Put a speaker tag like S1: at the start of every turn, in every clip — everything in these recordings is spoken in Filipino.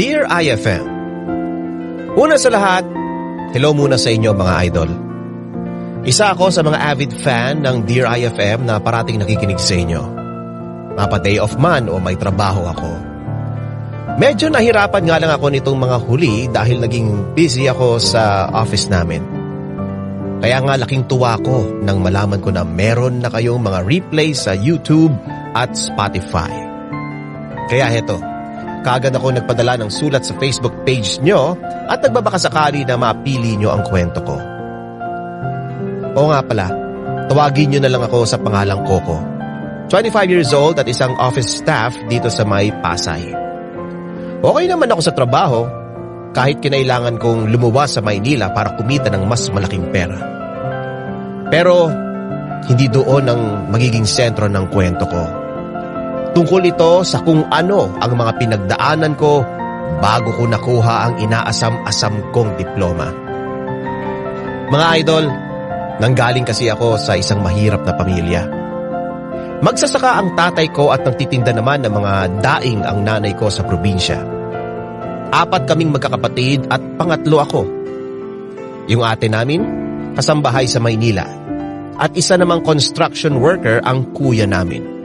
S1: Dear IFM, una sa lahat, hello muna sa inyo mga idol. Isa ako sa mga avid fan ng Dear IFM na parating nakikinig sa inyo. Mapa-day off man o may trabaho ako. Medyo nahirapan nga lang ako nitong mga huli dahil naging busy ako sa office namin. Kaya nga laking tuwa ko nang malaman ko na meron na kayong mga replay sa YouTube at Spotify. Kaya heto, kaagad ako nagpadala ng sulat sa Facebook page nyo at nagbabakasakali na mapili nyo ang kwento ko. Oo nga pala, tawagin nyo na lang ako sa pangalang Coco. 25 years old at isang office staff dito sa may Pasay. Okay naman ako sa trabaho, kahit kinailangan kong lumuwas sa Maynila para kumita ng mas malaking pera. Pero hindi doon ang magiging sentro ng kwento ko. Tungkol ito sa kung ano ang mga pinagdaanan ko bago ko nakuha ang inaasam-asam kong diploma. Mga idol, nanggaling kasi ako sa isang mahirap na pamilya. Magsasaka ang tatay ko at nagtitinda naman ng mga daing ang nanay ko sa probinsya. 4 kaming magkakapatid at pangatlo ako. Yung ate namin, kasambahay sa Maynila. At isa namang construction worker ang kuya namin.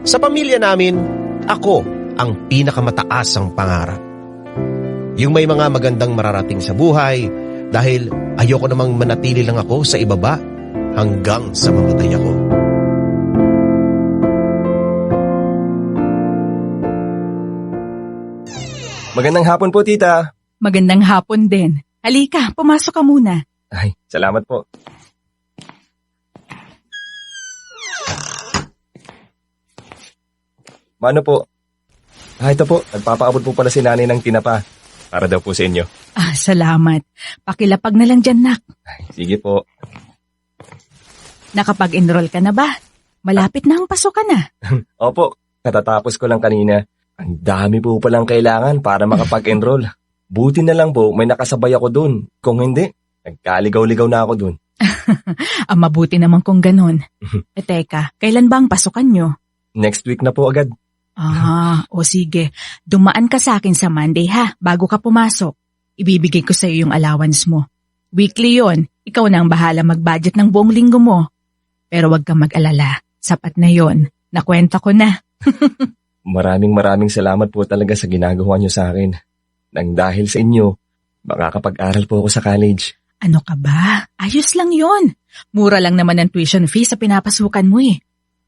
S1: Sa pamilya namin, ako ang pinakamataas ang pangarap. Yung may mga magandang mararating sa buhay dahil ayoko namang manatili lang ako sa ibaba hanggang sa mamatay ako.
S2: Magandang hapon po, tita.
S3: Magandang hapon din. Halika, pumasok ka muna.
S2: Ay, salamat po. Mano po? Ito po, nagpapaabot po pala si nanay ng tinapa. Para daw po sa inyo.
S3: Salamat. Pakilapag na lang dyan, nak.
S2: Ay, sige po.
S3: Nakapag-enroll ka na ba? Malapit na ang pasokan na.
S2: Opo, katatapos ko lang kanina. Ang dami po palang kailangan para makapag-enroll. Buti na lang po, may nakasabay ako dun. Kung hindi, nagkaligaw-ligaw na ako dun.
S3: Mabuti naman kung ganon. Teka, kailan ba ang pasukan nyo?
S2: Next week na po agad.
S3: O sige. Dumaan ka sa akin sa Monday ha, bago ka pumasok. Ibibigay ko sa iyo yung allowance mo. Weekly yon. Ikaw na ang bahala mag-budget ng buong linggo mo. Pero wag kang mag-alala. Sapat na yon. Nakwenta ko na.
S2: Maraming salamat po talaga sa ginagawa niyo sa akin. Nang dahil sa inyo, makakapag-aral po ako sa college.
S3: Ano ka ba? Ayos lang yon. Mura lang naman ang tuition fee sa pinapasukan mo eh.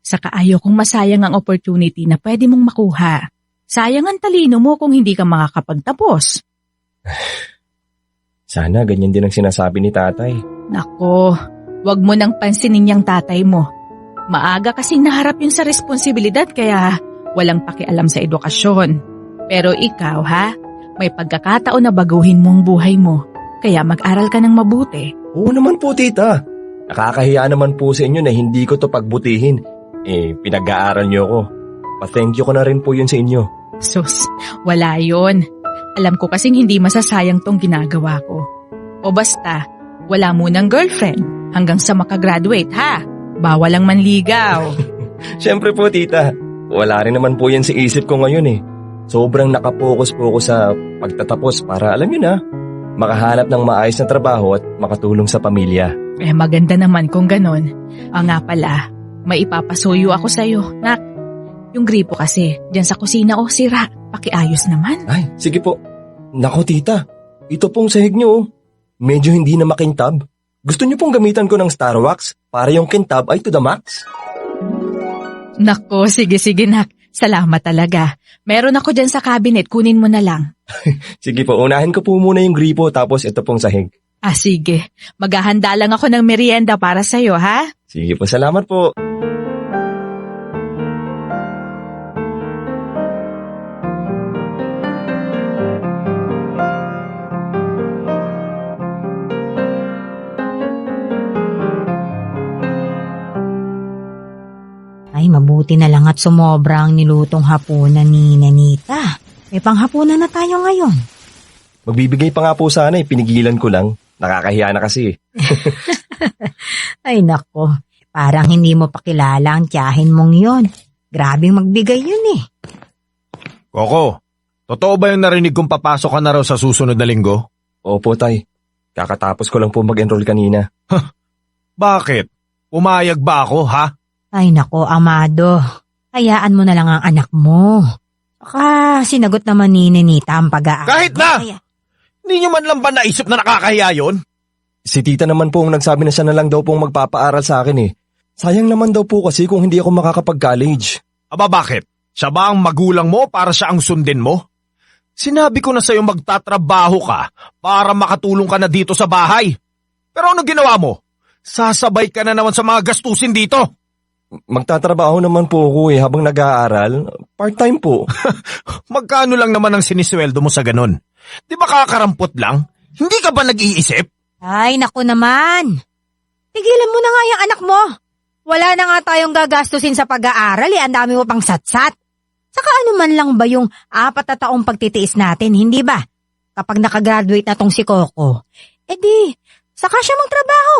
S3: Saka ayaw kong masayang ang opportunity na pwede mong makuha. Sayang ang talino mo kung hindi ka makakapagtapos.
S2: Sana ganyan din ang sinasabi ni tatay.
S3: Nako, wag mo nang pansinin yung tatay mo. Maaga kasing naharap yun sa responsibilidad kaya walang pakialam sa edukasyon. Pero ikaw ha, may pagkakataon na baguhin mo ang buhay mo. Kaya mag-aral ka ng mabuti.
S2: Oo naman po, tita. Nakakahiya naman po sa inyo na hindi ko to pagbutihin. Pinag-aaral niyo ako. Pa-thank you ko na rin po yun sa inyo.
S3: Sus, wala yon. Alam ko kasing hindi masasayang tong ginagawa ko. O basta, wala munang girlfriend hanggang sa makagraduate ha. Bawal ang manligaw.
S2: Siyempre po, tita. Wala rin naman po yan sa isip ko ngayon eh. Sobrang nakapokus po ako sa pagtatapos para alam nyo na, makahanap ng maayos na trabaho at makatulong sa pamilya.
S3: Maganda naman kung ganon. Nga pala, may ipapasuyo ako sa'yo, nak. Yung gripo kasi, dyan sa kusina sira. Pakiayos naman.
S2: Ay, sige po. Nako tita, ito pong sahig nyo medyo hindi na makintab. Gusto nyo pong gamitan ko ng Star Wax para yung kintab ay to the max?
S3: Nako, sige nak. Salamat talaga. Meron ako dyan sa cabinet, kunin mo na lang.
S2: Sige po, unahin ko po muna yung gripo tapos ito pong sahig.
S3: Sige. Maghahanda lang ako ng merienda para sa'yo, ha?
S2: Sige po, salamat po.
S4: Ay, mabuti na lang at sumobra ang nilutong hapunan ni Nanita. May panghapunan na tayo ngayon.
S2: Magbibigay pa nga po sana pinigilan ko lang. Nakakahiya na kasi.
S4: Ay nako, parang hindi mo pa kilala ang tiyahin mong yon. Grabing magbigay yun eh.
S1: Coco,
S5: Totoo ba yung narinig kong papasok ka na raw sa susunod na linggo?
S2: Opo, tay. Kakatapos ko lang po mag-enroll kanina.
S5: Bakit? Pumayag ba ako, ha?
S4: Ay nako, Amado. Hayaan mo na lang ang anak mo. Sinagot naman ni Nenita ang pag-aaral.
S5: Kahit na!
S4: Kaya-
S5: Hindi nyo man lang ba naisip na nakakahiya yun?
S2: Si tita naman po ang nagsabi na siya na lang daw pong magpapaaral sa akin eh. Sayang naman daw po kasi kung hindi ako makakapag-college.
S5: Aba bakit? Siya ba ang magulang mo para siya ang sundin mo? Sinabi ko na sa'yo magtatrabaho ka para makatulong ka na dito sa bahay. Pero ano ginawa mo? Sasabay ka na naman sa mga gastusin dito.
S2: Magtatrabaho naman po ako eh habang nag-aaral. Part-time po.
S5: Magkano lang naman ang sinisweldo mo sa ganun? Di ba kakarampot lang? Hindi ka ba nag-iisip?
S4: Ay naku naman. Tigilan mo na nga yung anak mo. Wala na nga tayong gagastusin sa pag-aaral Ang dami mo pang satsat. Saka ano man lang ba yung 4 na taong pagtitiis natin, hindi ba? Kapag nakagraduate na tong si Coco, saka siya magtrabaho.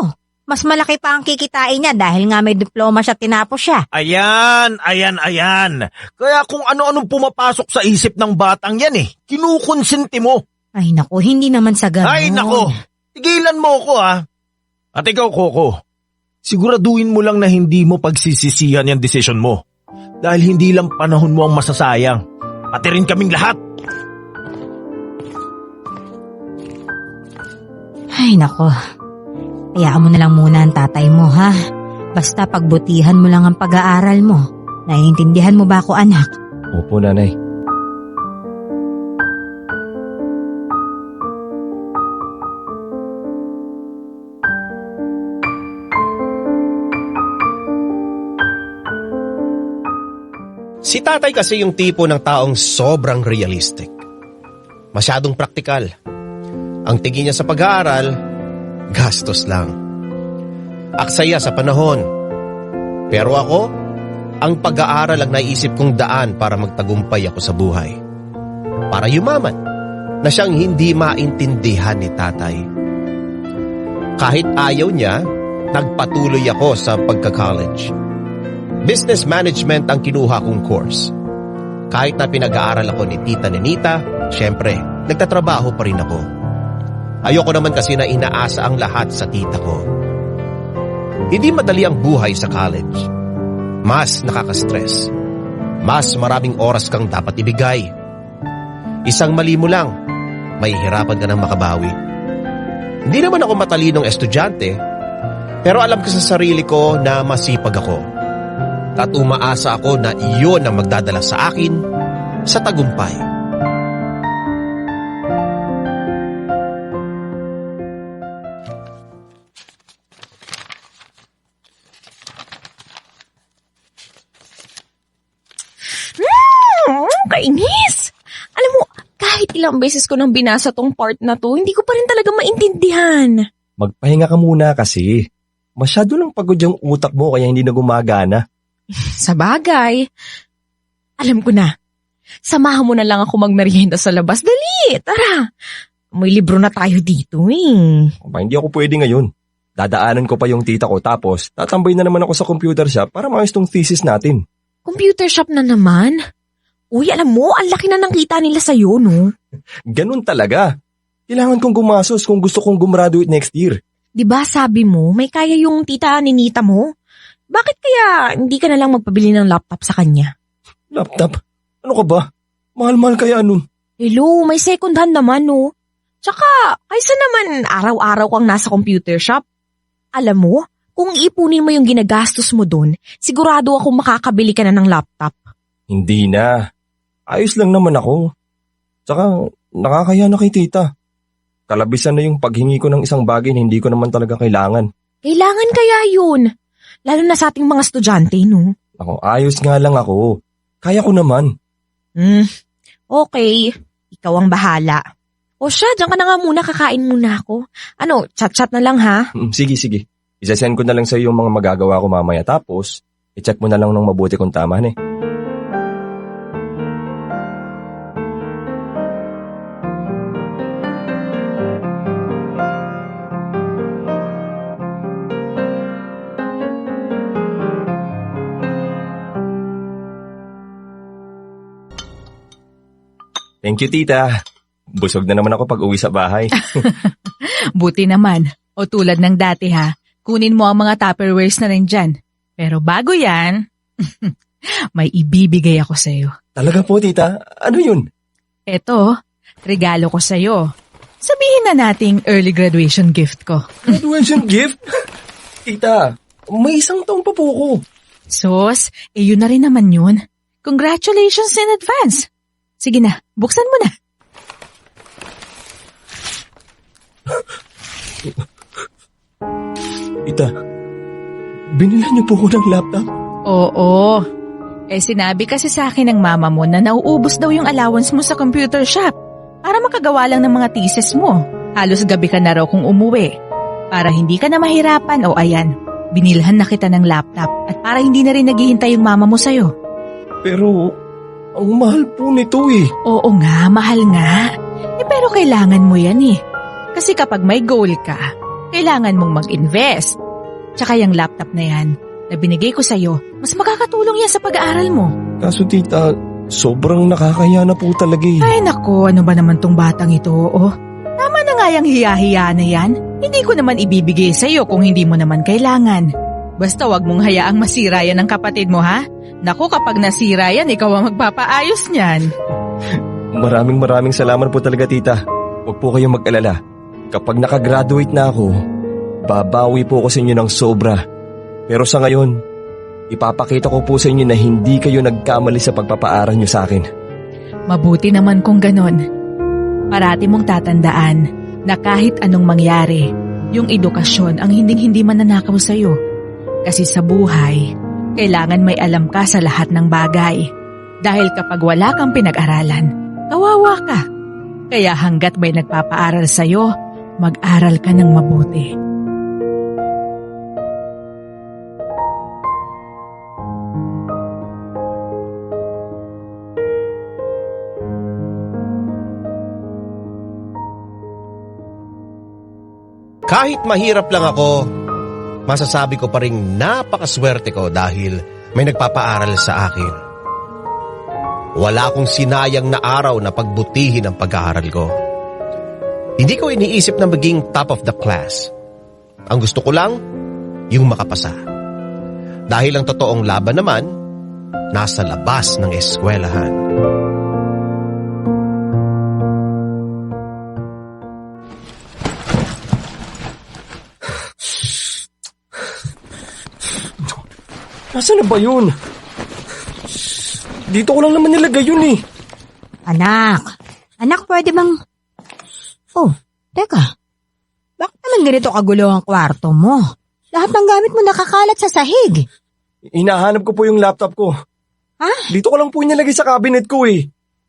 S4: Mas malaki pa ang kikitain niya dahil nga may diploma siya tinapos siya.
S5: Ayan. Kaya kung ano-anong pumapasok sa isip ng batang yan kinukonsinti mo.
S4: Ay naku, hindi naman sa ganun.
S5: Ay nako, tigilan mo ko ha. At ikaw Coco, siguraduhin mo lang na hindi mo pagsisisihan yung desisyon mo. Dahil hindi lang panahon mo ang masasayang. Pati rin kaming lahat.
S4: Ay nako, hayaan mo na lang muna ang tatay mo ha. Basta pagbutihan mo lang ang pag-aaral mo. Naiintindihan mo ba ako anak?
S2: Opo, nanay.
S1: Si tatay kasi yung tipo ng taong sobrang realistic. Masyadong praktikal. Ang tingin niya sa pag-aaral, gastos lang. Aksaya sa panahon. Pero ako, ang pag-aaral ang naisip kong daan para magtagumpay ako sa buhay. Para yumaman, na siyang hindi maintindihan ni tatay. Kahit ayaw niya, nagpatuloy ako sa pagka-college. Business management ang kinuha kong course. Kahit na pinag-aaral ako ni Tita Nenita, syempre, nagtatrabaho pa rin ako. Ayoko naman kasi na inaasa ang lahat sa tita ko. Hindi madali ang buhay sa college. Mas nakaka-stress. Mas maraming oras kang dapat ibigay. Isang mali mo lang, mahihirapan ka ng makabawi. Hindi naman ako matalinong estudyante, pero alam ko sa sarili ko na masipag ako. At umaasa ako na iyon ang magdadala sa akin sa tagumpay.
S6: Kainis! Alam mo, kahit ilang beses ko nang binasa tong part na to, hindi ko pa rin talaga maintindihan.
S2: Magpahinga ka muna kasi. Masyado lang pagod yung utak mo kaya hindi na gumagana.
S6: Sa bagay. Alam ko na. Samahan mo na lang ako magmerienda sa labas. Dali, tara. May libro na tayo dito
S2: Hindi ako pwede ngayon. Dadaanan ko pa yung tita ko tapos tatambay na naman ako sa computer shop para maayos tong thesis natin.
S6: Computer shop na naman? Uy, alam mo, ang laki na ng kita nila sa'yo, no?
S2: Ganun talaga. Kailangan kong gumasos kung gusto kong gumraduate next year.
S6: Diba sabi mo, may kaya yung tita ni Nita mo? Bakit kaya hindi ka na lang magpabili ng laptop sa kanya?
S2: Laptop? Ano ka ba? Mahal-mahal kaya nun.
S6: Hello, may second hand naman, no? Tsaka, kaysa naman araw-araw kang nasa computer shop. Alam mo, kung ipunin mo yung ginagastos mo dun, sigurado ako makakabili ka na ng laptop.
S2: Hindi na. Ayos lang naman ako. Tsaka, nakakaya na kay tita. Kalabisan na yung paghingi ko ng isang bagay na hindi ko naman talaga kailangan.
S6: Kailangan kaya yun? Lalo na sa ating mga estudyante, no?
S2: Ako, ayos nga lang ako. Kaya ko naman.
S6: Okay. Ikaw ang bahala. O siya, diyan ka na nga muna, kakain muna ako. Ano, chat-chat na lang ha?
S2: Sige. Isasend ko na lang sa'yo yung mga magagawa ko mamaya tapos i-check mo na lang ng mabuti kung tama na eh. Thank you, tita. Busog na naman ako pag uwi sa bahay.
S3: Buti naman. O tulad ng dati ha, kunin mo ang mga Tupperwares na rin dyan. Pero bago yan, may ibibigay ako sa'yo.
S2: Talaga po, tita? Ano yun?
S3: Eto, regalo ko sa'yo. Sabihin na nating early graduation gift ko.
S2: Graduation gift? Tita, may 1 taon pa po ako.
S3: Sus, yun na rin naman yun. Congratulations in advance. Sige na, buksan mo na.
S2: Tita, binilan niyo po ko ng laptop?
S3: Oo. Sinabi kasi sa akin ng mama mo na nauubos daw yung allowance mo sa computer shop para makagawa lang ng mga thesis mo. Halos gabi ka na raw kung umuwi. Para hindi ka na mahirapan o ayan, binilhan na kita ng laptop at para hindi na rin naghihintay yung mama mo sa'yo.
S2: Pero, ang mahal po nito eh.
S3: Oo nga, mahal nga. Pero kailangan mo yan eh. Kasi kapag may goal ka, kailangan mong mag-invest. Tsaka yung laptop na yan, na binigay ko sa'yo, mas makakatulong yan sa pag-aaral mo.
S2: Kaso tita, sobrang nakakaya na po talaga eh.
S3: Ay nako, ano ba naman tong batang ito, oh? Tama na nga yung hiya-hiya na yan. Hindi ko naman ibibigay sa'yo kung hindi mo naman kailangan. Basta wag mong hayaang masira yan ng kapatid mo, ha? Naku, kapag nasira yan, ikaw ang magpapaayos niyan.
S2: Maraming salamat po talaga tita. Huwag po kayong mag-alala. Kapag nakagraduate na ako, babawi po ako sa inyo ng sobra. Pero sa ngayon, ipapakita ko po sa inyo na hindi kayo nagkamali sa pagpapaaral nyo sa akin.
S3: Mabuti naman kung ganon. Parati mong tatandaan na kahit anong mangyari, yung edukasyon ang hinding-hindi mananakaw sa'yo. Kasi sa buhay, kailangan may alam ka sa lahat ng bagay. Dahil kapag wala kang pinag-aralan, kawawa ka. Kaya hanggat may nagpapaaral sa'yo, mag-aral ka ng mabuti.
S1: Kahit mahirap lang ako, masasabi ko pa rin napakaswerte ko dahil may nagpapaaral sa akin. Wala akong sinayang na araw na pagbutihin ang pag-aaral ko. Hindi ko iniisip na maging top of the class. Ang gusto ko lang, yung makapasa. Dahil ang totoong laban naman, nasa labas ng eskwelahan.
S2: Nasaan na ba yun? Dito ko lang naman nilagay yun eh.
S4: Anak, pwede bang... Oh, teka. Bakit naman ganito kagulo ang kwarto mo? Lahat ng gamit mo nakakalat sa sahig.
S2: Hinahanap ko po yung laptop ko.
S4: Ha?
S2: Dito ko lang po nilagay sa cabinet ko eh.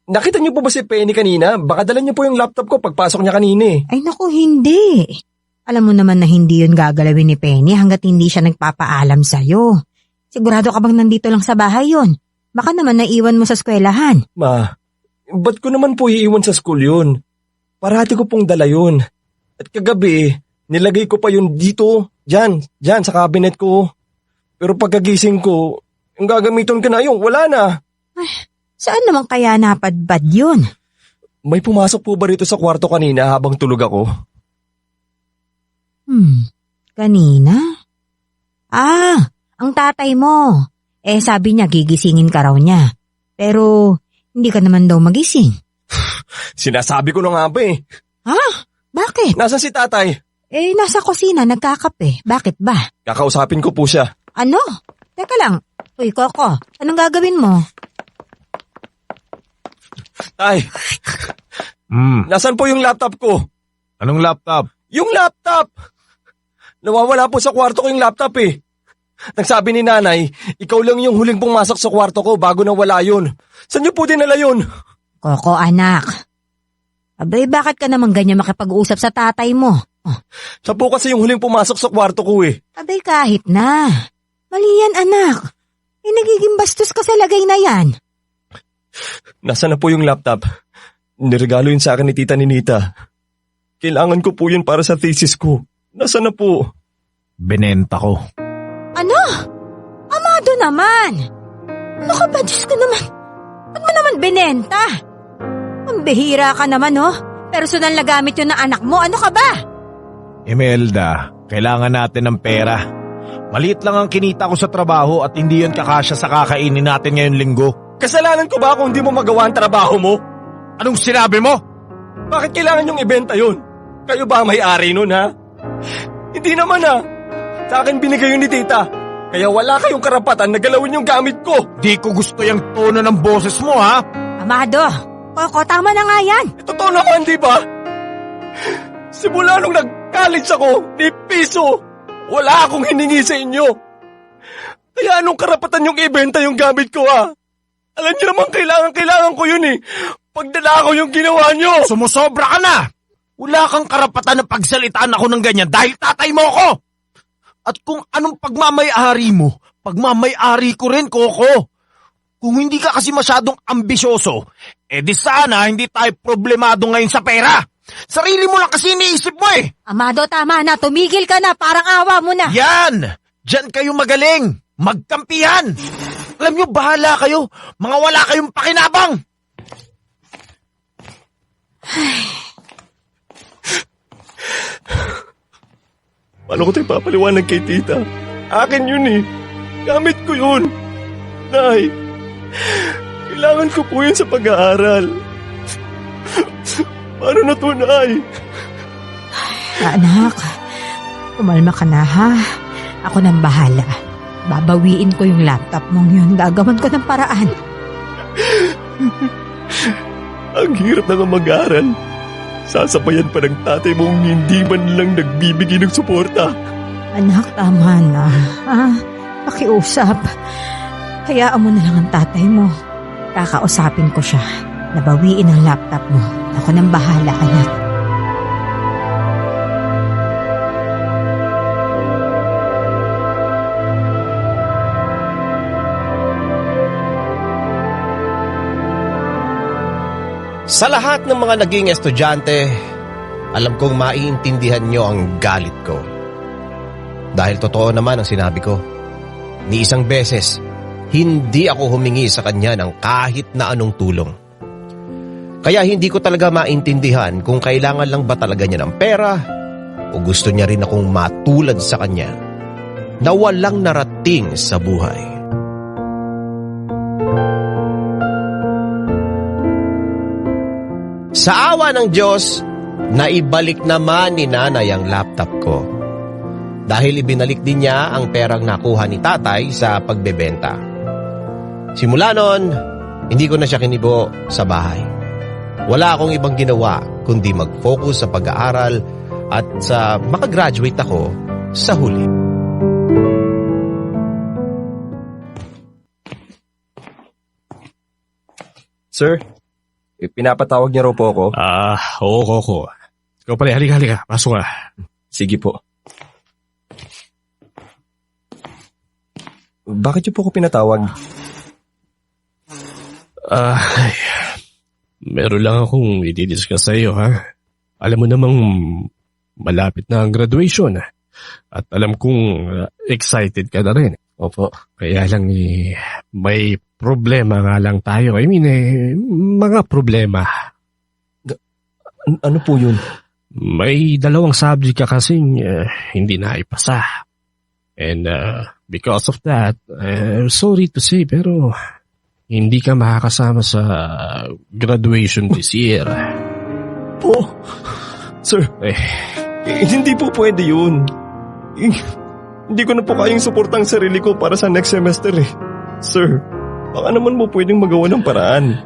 S2: Nakita niyo po ba si Penny kanina? Baka dala niyo po yung laptop ko pagpasok niya kanina eh.
S4: Ay naku, hindi. Alam mo naman na hindi yun gagalawin ni Penny hanggat hindi siya nagpapaalam sa'yo. Sigurado ka bang nandito lang sa bahay yun? Baka naman naiwan mo sa eskwelahan.
S2: Ma, ba't ko naman po iiwan sa school yun? Parati ko pong dala yun. At kagabi, nilagay ko pa yun dito, dyan sa cabinet ko. Pero pagkagising ko, yung gagamiton ko na yung wala na.
S4: Ay, saan naman kaya napadbad yun?
S2: May pumasok po ba rito sa kwarto kanina habang tulog ako?
S4: Kanina? Ang tatay mo. Sabi niya gigisingin ka raw niya. Pero hindi ka naman daw magising.
S2: Sinasabi ko na nga ba eh.
S4: Ha? Bakit?
S2: Nasaan si tatay?
S4: Nasa kusina, nagkakape. Bakit ba?
S2: Kakausapin ko po siya.
S4: Ano? Teka lang. Uy, Coco, anong gagawin mo?
S2: Tay, nasaan po yung laptop ko?
S5: Anong laptop?
S2: Yung laptop! Nawawala po sa kwarto ko yung laptop eh. Nagsabi ni nanay, ikaw lang yung huling pumasok sa kwarto ko bago nawala yun. Saan niyo po dinala yun?
S4: Coco, anak. Abay, bakit ka naman ganyan makipag-usap sa tatay mo?
S2: Siya po kasi yung huling pumasok sa kwarto ko eh.
S4: Abay, kahit na. Mali yan, anak. Nagiging bastos ka sa lagay na yan.
S2: Nasaan na po yung laptop? Niregalo yun sa akin ni Tita Ninita. Kailangan ko po yun para sa thesis ko. Nasaan na po?
S5: Binenta ko.
S4: Ano? Amado naman. Ano ka ba? Diyos ko naman. Ba't mo naman binenta? Ang Pambihira ka naman, oh. Personal na gamit yun ng anak mo. Ano ka ba?
S5: Imelda, kailangan natin ng pera. Maliit lang ang kinita ko sa trabaho at hindi yan kakasya sa kakainin natin ngayon linggo.
S2: Kasalanan ko ba kung hindi mo magawa ang trabaho mo?
S5: Anong sinabi mo?
S2: Bakit kailangan yung ibenta yun? Kayo ba ang may-ari nun, ha? Hindi naman, ha? Sa akin binigay yun ni tita. Kaya wala kayong karapatan na galawin yung gamit ko.
S5: Di ko gusto yung tono ng boses mo, ha?
S4: Amado, Coco, tama na nga yan.
S2: Totoo naman, di ba? Simula nung nag-college ako, ni piso, wala akong hiningi sa inyo. Kaya anong karapatan yung ibenta yung gamit ko, ha? Alam niyo naman, kailangan ko yun, eh. Pagdala ko yung ginawa niyo.
S5: Sumusobra ka na! Wala kang karapatan na pagsalitaan ako ng ganyan dahil tatay mo ako! At kung anong pagmamay-ari mo, pagmamay-ari ko rin, Coco. Kung hindi ka kasi masyadong ambisyoso, di sana hindi tayo problemado ngayon sa pera. Sarili mo lang kasi iniisip mo eh.
S4: Amado, tama na. Tumigil ka na. Parang awa mo na.
S5: Yan! Diyan kayo magaling. Magkampihan. Alam nyo, bahala kayo. Mga wala kayong pakinabang.
S2: Paano ko tayo papaliwanag kay tita? Akin yun, eh. Gamit ko yun. Nay, kailangan ko po yun sa pag-aaral. Paano na to, Nay?
S4: Anak, umalma ka na, ha? Ako nang bahala. Babawiin ko yung laptop mong yun. Gagawan ko ng paraan.
S2: Ang hirap na nga mag-aaral. Sasabayan pa ng tatay mong hindi man lang nagbibigay ng suporta.
S4: Anak, tama na. Pakiusap. Hayaan mo na lang ang tatay mo. Kakausapin ko siya. Nabawiin ang laptop mo. Ako nang bahala, anak.
S1: Sa lahat ng mga naging estudyante, alam kong maiintindihan nyo ang galit ko. Dahil totoo naman ang sinabi ko. Ni isang beses, hindi ako humingi sa kanya ng kahit na anong tulong. Kaya hindi ko talaga maintindihan kung kailangan lang ba talaga niya ng pera o gusto niya rin akong matulad sa kanya na walang narating sa buhay. Sa awa ng Diyos, naibalik naman ni nanay ang laptop ko. Dahil ibinalik din niya ang perang nakuha ni tatay sa pagbebenta. Simula noon, hindi ko na siya kinibo sa bahay. Wala akong ibang ginawa kundi mag-focus sa pag-aaral at sa makagraduate ako sa huli.
S2: Sir, pinapatawag niya raw po ako.
S5: Oo, Coco. Ikaw pala, halika. Pasok ka.
S2: Sige po. Bakit niyo po ako pinatawag?
S7: Meron lang akong i-discuss sa iyo, ha? Alam mo namang malapit na ang graduation. At alam kong excited ka na rin.
S2: Opo.
S7: Kaya lang may problema nga lang tayo. I mean, mga problema.
S2: Ano po yun?
S7: May 2 subject ka kasing hindi na ipasa. And because of that, sorry to say, pero hindi ka makakasama sa graduation this year.
S2: Po? Sir, hindi po pwede yun. Hindi ko na po kayang suportang sarili ko para sa next semester eh. Sir, baka naman mo pwedeng magawa ng paraan.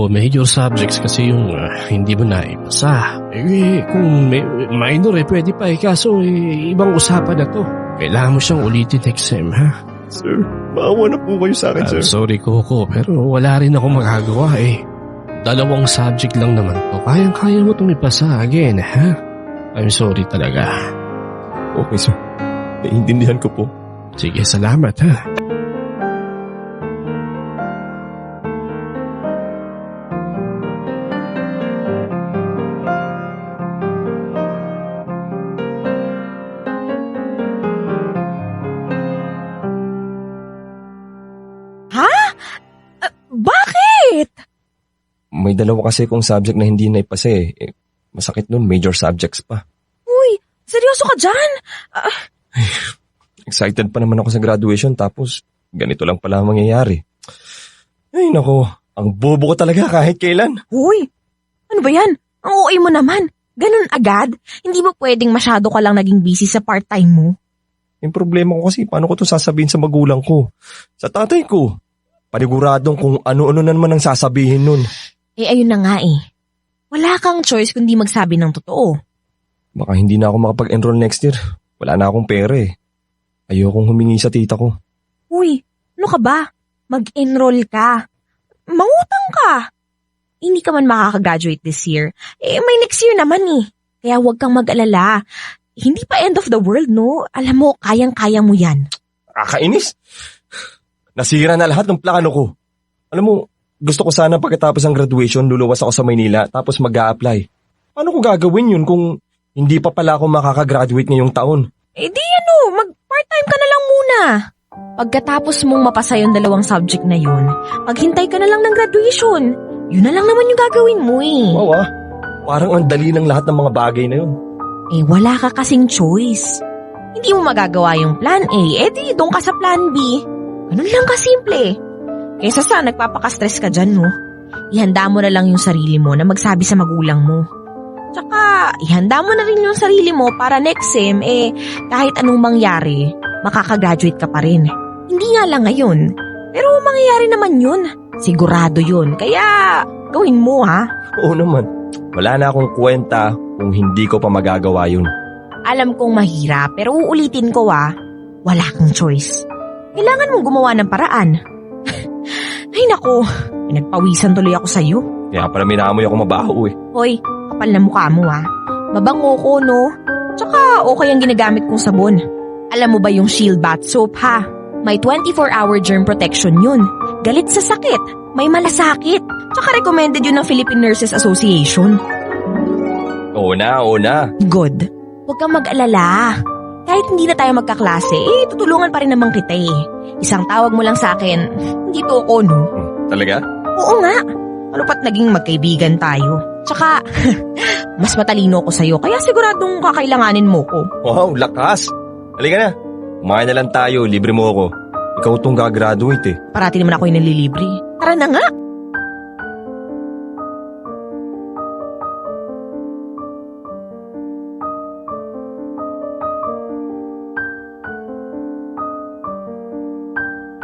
S7: Major subjects kasi yung hindi mo naipasa. Kung minor pwede pa kaso ibang usapan na to. Kailangan mo siyang ulitin next sem, ha?
S2: Sir, maawa na po kayo sa akin, sir.
S7: Sorry, Coco, pero wala rin ako magagawa 2 subject lang naman to. Kayang-kaya mo itong ipasa again, ha? I'm sorry talaga.
S2: Okay, sir. Naiintindihan ko po.
S7: Sige, salamat, ha?
S6: Bakit?
S2: may dalawa kasi kong subject na hindi naipasa eh. Masakit nun, major subjects pa.
S6: Uy, seryoso ka dyan?
S2: Excited pa naman ako sa graduation tapos ganito lang pala ang mangyayari. Ay nako, ang bobo ko talaga kahit kailan.
S6: Uy, ano ba yan? Ang OA mo naman. Ganun agad? Hindi ba pwedeng masyado ka lang naging busy sa part-time mo?
S2: Yung problema ko kasi, paano ko to sasabihin sa magulang ko? Sa tatay ko. Paniguradong kung ano-ano na naman ang sasabihin nun.
S6: Eh ayun na nga eh. Wala kang choice kundi magsabi ng totoo.
S2: Baka hindi na ako makapag-enroll next year. Wala na akong pera eh. Ayokong humingi sa tita ko.
S6: Uy, ano ka ba? Mag-enroll ka. Mangutang ka. Hindi ka man makakagraduate this year. Eh may next year naman eh. Kaya huwag kang mag-alala. Hindi pa end of the world, no? Alam mo, kayang-kaya mo yan.
S2: Kakainis! Nasira na lahat ng plano ko. Alam mo, gusto ko sana pagkatapos ng graduation, luluwas ako sa Maynila tapos mag-a-apply. Paano ko gagawin yun kung hindi pa pala ako makakagraduate ngayong taon?
S6: Eh di mag-part-time ka na lang muna. Pagkatapos mong mapasa yung 2 subject na yun, maghintay ka na lang ng graduation. Yun na lang naman yung gagawin mo eh.
S2: Wow parang ang dali ng lahat ng mga bagay na yun.
S6: Eh wala ka kasing choice. Hindi mo magagawa yung plan A, eh di doon ka sa plan B. Ganun lang kasimple. Kaysa sa nagpapaka-stress ka dyan, no? Ihanda mo na lang yung sarili mo na magsabi sa magulang mo. Tsaka, ihanda mo na rin yung sarili mo para next sem, kahit anong mangyari, makakagraduate ka pa rin. Hindi nga lang ngayon, pero mangyayari naman yun. Sigurado yun, kaya gawin mo ha.
S2: Oo naman. Wala na akong kwenta kung hindi ko pa magagawa yun.
S6: Alam kong mahirap, pero uulitin ko wala kang choice. Kailangan mong gumawa ng paraan. Ay nako, pinagpawisan tuloy ako sa'yo.
S2: Kaya pala minamoy ako mabaho eh.
S6: Hoy, kapal na mukha mo Mabango ko, no? Tsaka okay ang ginagamit kong sabon. Alam mo ba yung Shield Bath Soap, ha? May 24-hour germ protection yun. Galit sa sakit, may malasakit. Tsaka recommended yun ng Philippine Nurses Association.
S2: Oo na.
S6: Good. Huwag kang mag-alala. Kahit hindi na tayo magkaklase, tutulungan pa rin naman kita eh. Isang tawag mo lang sa akin, hindi to ako, no?
S2: Talaga?
S6: Oo nga. Ano pa't naging magkaibigan tayo? Tsaka, mas matalino ko sa'yo, kaya siguradong kakailanganin mo ko.
S2: Wow, lakas! Halika na. Kumain na lang tayo, libre mo ako. Ikaw tong gagraduate eh.
S6: Parati naman ako yung nalilibre. Tara na nga!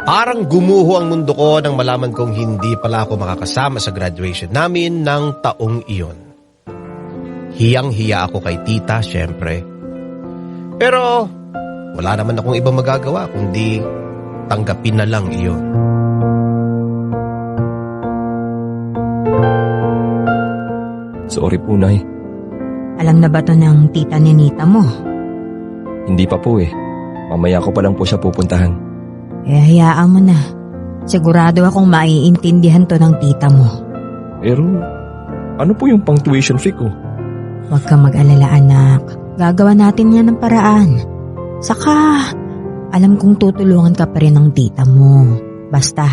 S1: Parang gumuho ang mundo ko nang malaman kong hindi pala ako makakasama sa graduation namin ng taong iyon. Hiyang-hiya ako kay tita, syempre. Pero wala naman akong ibang magagawa kundi tanggapin na lang iyon.
S2: Sorry po, Nay.
S4: Alam na ba to ng tita ni Nita mo?
S2: Hindi pa po eh. Mamaya ko pa lang po siya pupuntahan.
S4: Hayaan mo na. Sigurado akong maiintindihan to ng tita mo.
S2: Pero, ano po yung pang tuition fee ko?
S4: Huwag kang mag-alala, anak. Gagawa natin yan ng paraan. Saka, alam kong tutulungan ka pa rin ng tita mo. Basta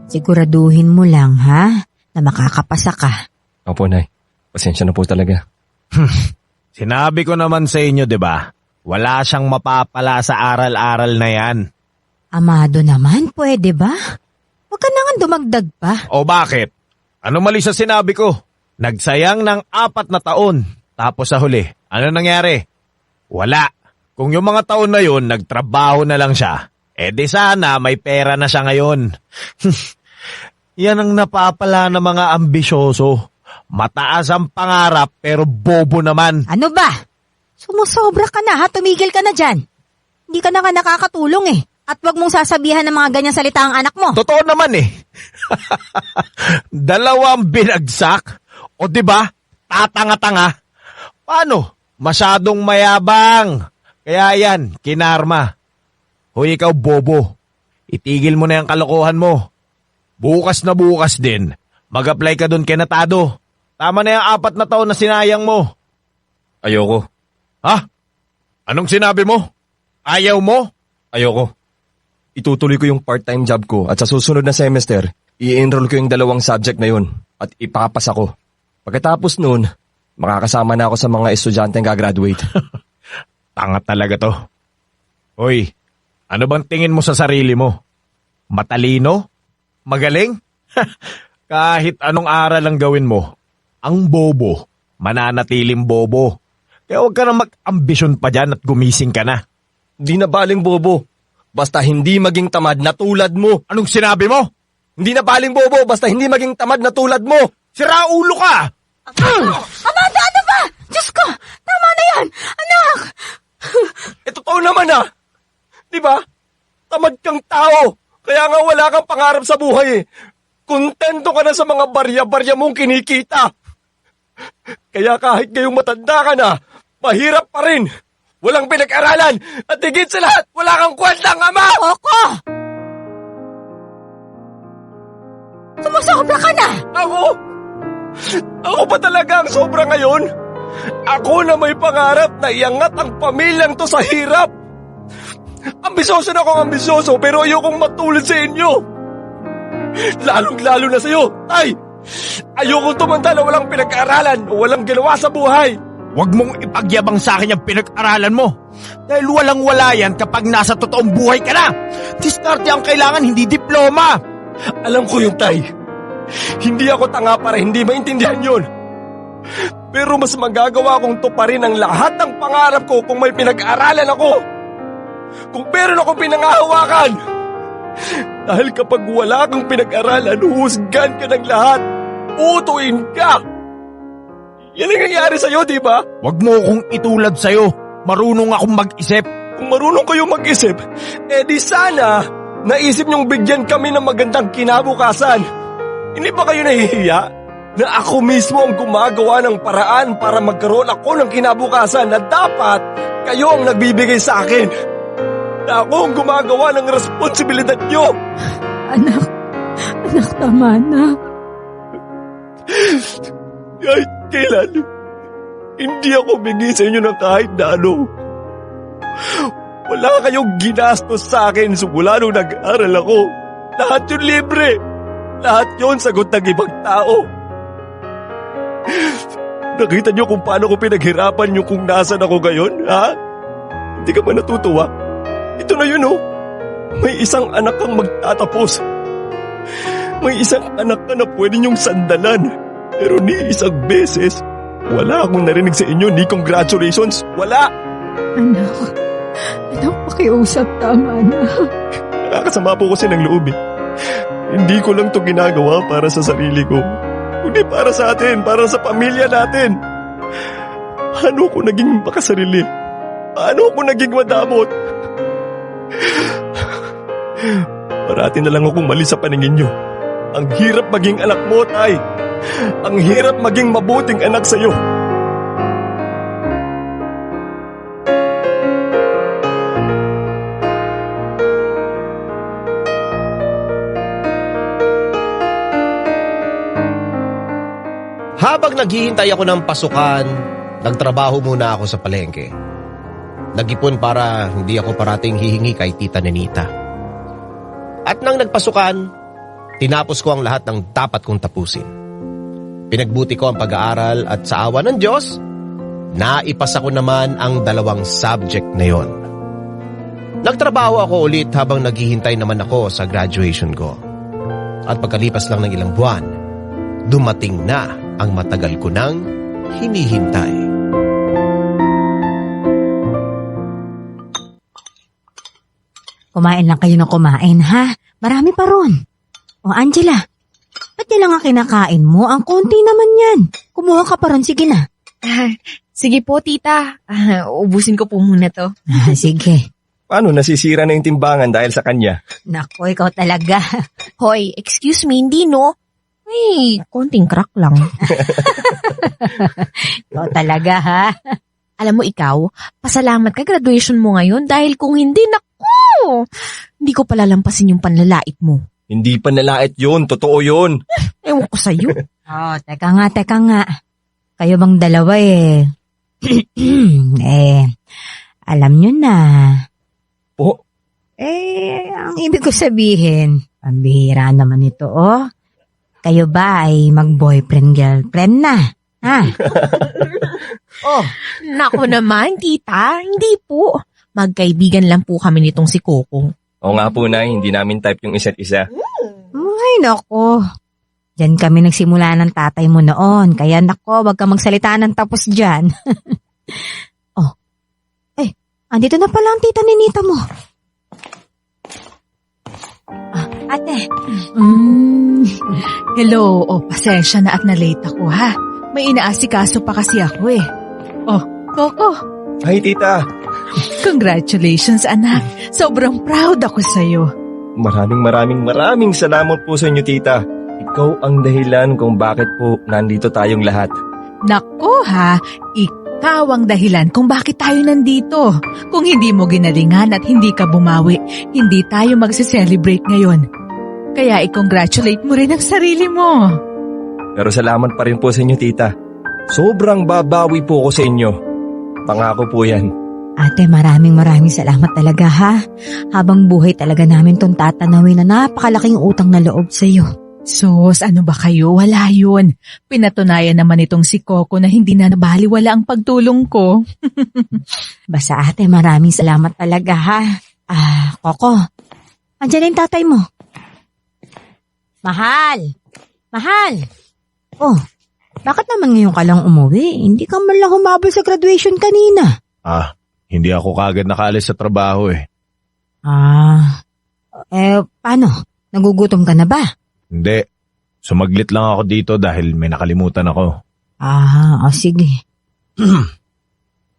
S4: siguraduhin mo lang na makakapasa ka.
S2: Opo, Nay. Pasensya na po talaga.
S5: Sinabi ko naman sa inyo, 'di ba? Wala siyang mapapala sa aral-aral na yan.
S4: Amado naman, pwede ba? Huwag ka na nga dumagdag pa.
S5: O bakit? Ano mali sa sinabi ko? Nagsayang ng 4 na taon. Tapos sa huli, ano nangyari? Wala. Kung yung mga taon na yun, nagtrabaho na lang siya, di sana may pera na siya ngayon. Yan ang napapala ng mga ambisyoso. Mataas ang pangarap pero bobo naman.
S4: Ano ba? Sumusobra ka na tumigil ka na dyan. Hindi ka na nga nakakatulong At wag mong sasabihan ng mga ganyang salita ang anak mo.
S5: Totoo naman 2 binagsak. O 'di ba? Tatanga-tanga. Paano? Masyadong mayabang. Kaya yan, kinarma. Hoy ikaw bobo. Itigil mo na yung kalokohan mo. Bukas na bukas din. Mag-apply ka doon kay Natado. Tama na yung 4 na taon na sinayang mo.
S2: Ayoko.
S5: Ha? Anong sinabi mo? Ayaw mo?
S2: Ayoko. Itutuloy ko yung part-time job ko at sa susunod na semester, i-enroll ko yung 2 subject na yun. at ipapas ako. Pagkatapos nun, makakasama na ako sa mga estudyante yang gagraduate.
S5: Tanga talaga to. Hoy, ano bang tingin mo sa sarili mo? Matalino? Magaling? Kahit anong aral ang gawin mo, ang bobo, mananatiling bobo. Kaya huwag ka na mag-ambisyon pa dyan at gumising ka na.
S2: Di na baling bobo. Basta hindi maging tamad na tulad mo.
S5: Anong sinabi mo?
S2: Hindi na baling bobo, basta hindi maging tamad na tulad mo.
S5: Sira ulo ka!
S4: Amanda, ano ba? Diyos ko, tama na yan! Anak!
S2: Totoo naman ah. Di ba? Tamad kang tao. Kaya nga wala kang pangarap sa buhay eh. Kontento ka na sa mga barya-barya mong kinikita. Kaya kahit ngayong matanda ka na, mahirap pa rin. Walang pinag-aralan at higit sa lahat, wala kang kwentang ama!
S4: Coco! Sumusobra ka na!
S2: Ako ba talaga ang sobra ngayon? Ako na may pangarap na iangat ang pamilyang to sa hirap. Ambisyoso na akong ambisyoso pero ayokong matulad sa inyo. Lalong-lalo na sa'yo, Tay! Ayokong tumanda na walang pinag-aralan o walang ginawa sa buhay.
S5: Huwag mong ipagyabang sa akin yung pinag-aralan mo. Dahil walang-wala yan kapag nasa totoong buhay ka na. Diskarte ang kailangan, hindi diploma.
S2: Alam ko yung Tay. Hindi ako tanga para hindi maintindihan yun. Pero mas magagawa kong tuparin ang lahat ng pangarap ko kung may pinag-aralan ako. Kung meron akong pinangahawakan. Dahil kapag wala kang pinag-aralan, husgan ka ng lahat. Utuin ka. Yan ang nangyari sa'yo, di ba?
S5: Huwag mo akong itulad sa'yo. Marunong akong mag-isip.
S2: Kung marunong kayo mag-isip, di sana naisip niyong bigyan kami ng magandang kinabukasan. Hindi ba kayo nahihiya na ako mismo ang gumagawa ng paraan para magkaroon ako ng kinabukasan na dapat kayo ang nagbibigay sa akin? Na ako ang gumagawa ng responsibilidad niyo.
S3: Anak, tama na.
S2: Kahit kailan, hindi ako bigay sa inyo ng kahit na ano. Wala kayong ginastos sa akin simula nung nag-aral ako. Lahat yun libre. Lahat yun sagot ng ibang tao. Nakita niyo kung paano ko pinaghirapan yung kung nasan ako ngayon, ha? Hindi ka ba natutuwa? Ito na yun, oh. May isang anak kang magtatapos. May isang anak ka na pwede niyong sandalan. Pero ni isang beses, wala akong narinig sa inyo ni congratulations. Wala!
S3: Anak, pakiusap, tama na.
S2: Nakakasama po kasi ng loob eh. Hindi ko lang to ginagawa para sa sarili ko. Kundi para sa atin, para sa pamilya natin. Paano ko naging makasarili? Paano ko naging madamot? Parati na lang akong mali sa paningin nyo. Ang hirap maging anak mo, Tay. Ang hirap maging mabuting anak sa'yo.
S1: Habang naghihintay ako ng pasukan, nagtrabaho muna ako sa palengke. Nag-ipon para hindi ako parating hihingi kay Tita Nenita. At nang nagpasukan, tinapos ko ang lahat ng dapat kong tapusin. Pinagbuti ko ang pag-aaral at sa awa ng Diyos, naipasa ko naman ang 2 subject na yon. Nagtrabaho ako ulit habang naghihintay naman ako sa graduation ko. At pagkalipas lang ng ilang buwan, dumating na ang matagal ko nang hinihintay.
S4: Kumain lang kayo ng kumain, ha? Marami pa ron. O, Angela, ba't yan lang ang kinakain mo? Ang konti naman yan. Kumuha ka pa ron, sige na.
S6: Sige po, tita. Ubusin ko po muna to.
S4: Sige.
S2: Paano nasisira na yung timbangan dahil sa kanya?
S4: Naku, ikaw talaga.
S6: Hoy, excuse me, hindi no? Ay, konting crack lang.
S4: Ikaw talaga, ha?
S6: Alam mo ikaw, pasalamat ka graduation mo ngayon dahil kung hindi, naku, hindi ko palalampasin yung panlalait mo.
S2: Hindi pa nalait yun, totoo yun.
S6: Ewan ko sa'yo.
S4: Oh, teka nga. Kayo bang dalawa alam nyo na.
S2: Po?
S4: Ang ibig ko sabihin, pambihira naman ito, oh. kayo ba ay mag-boyfriend-girlfriend na? Ha?
S6: Oh, naku naman, tita. Hindi po. Magkaibigan lang po kami nitong si Coco.
S2: Oo nga po, Nay, hindi namin type yung isa't isa.
S4: Ay, nako. Diyan kami nagsimula ng tatay mo noon. Kaya nako, wag ka magsalita ng tapos dyan. Oh. Andito na pala ang tita ni Nita mo. Ate.
S3: Hello, pasensya na at na-late ako ha. May inaasikaso pa kasi ako eh. Oh, Coco,
S2: Ay, tita.
S3: congratulations anak. Sobrang proud ako sa'yo.
S2: Maraming salamat po sa inyo, tita. Ikaw ang dahilan kung bakit po nandito tayong lahat.
S3: Nako ha, ikaw ang dahilan kung bakit tayo nandito. Kung hindi mo ginalingan at hindi ka bumawi, hindi tayo magse-celebrate ngayon. Kaya i-congratulate mo rin ang sarili mo.
S2: Pero salamat pa rin po sa inyo, tita. Sobrang babawi po ako sa inyo. Pangako po yan.
S4: Ate, maraming salamat talaga ha. Habang buhay talaga namin tong tatanawin na napakalaking utang na loob sa'yo.
S3: Sus, ano ba kayo? Wala yun. Pinatunayan naman itong si Coco na hindi na nabaliwala ang pagtulong ko.
S4: Basta ate, maraming salamat talaga ha. Coco, andyan na yung tatay mo. Mahal! Oh, bakit naman ngayon ka lang umuwi? Hindi ka man lang humabol sa graduation kanina.
S5: Hindi ako kagad nakaalis sa trabaho eh.
S4: Paano? Nagugutom ka na ba?
S5: Hindi. Sumaglit lang ako dito dahil may nakalimutan ako.
S4: Sige.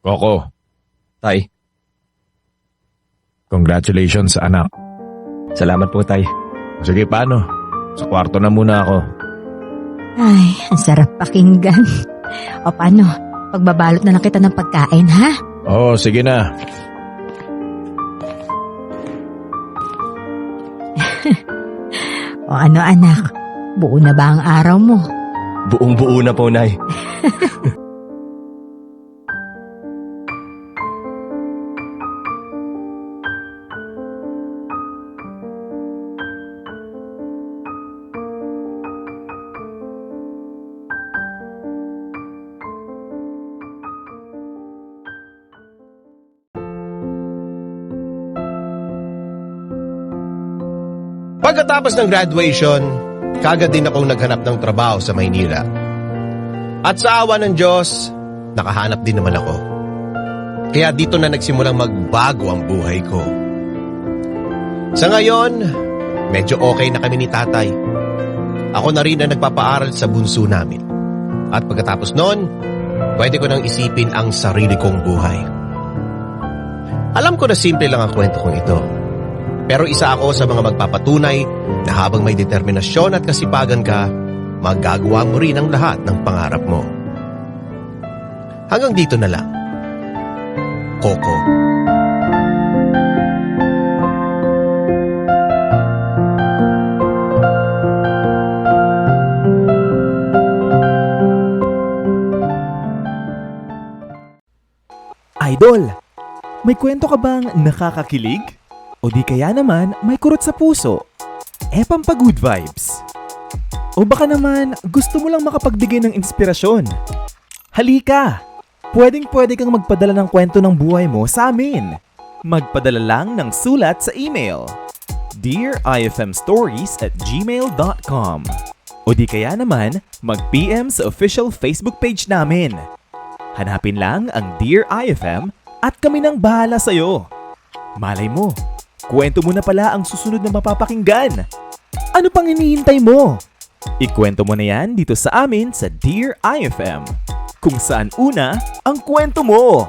S5: Coco,
S2: Tay,
S5: congratulations anak.
S2: salamat po, tay.
S5: Sige, paano? Sa kwarto na muna ako.
S4: Ay, ang sarap pakinggan. O paano? Pagbabalot na lang kita ng pagkain, ha?
S5: Oo, sige na.
S4: O ano anak, buo na ba ang araw mo?
S2: Buong-buo na po, Nay.
S1: Pagkatapos ng graduation, kagad din akong naghanap ng trabaho sa Maynila. At sa awa ng Diyos, nakahanap din naman ako. Kaya dito na nagsimulang magbago ang buhay ko. Sa ngayon, medyo okay na kami ni tatay. Ako na rin na nagpapaaral sa bunso namin. At pagkatapos noon, pwede ko nang isipin ang sarili kong buhay. Alam ko na simple lang ang kwento kong ito. Pero isa ako sa mga magpapatunay na habang may determinasyon at kasipagan ka, magagawa mo rin ang lahat ng pangarap mo. Hanggang dito na lang. Coco.
S8: Idol, may kwento ka bang nakakakilig? O di kaya naman may kurot sa puso? Pampagood vibes. O baka naman gusto mo lang makapagbigay ng inspirasyon? Halika! Pwedeng-pwede kang magpadala ng kwento ng buhay mo sa amin. Magpadala lang ng sulat sa email dearifmstories@gmail.com. O di kaya naman mag-PM sa official Facebook page namin. Hanapin lang ang Dear IFM at kami nang bahala sa'yo. Malay mo, kwento mo na pala ang susunod na mapapakinggan. Ano pang hinihintay mo? Ikwento mo na yan dito sa amin sa Dear IFM, kung saan una ang kwento mo.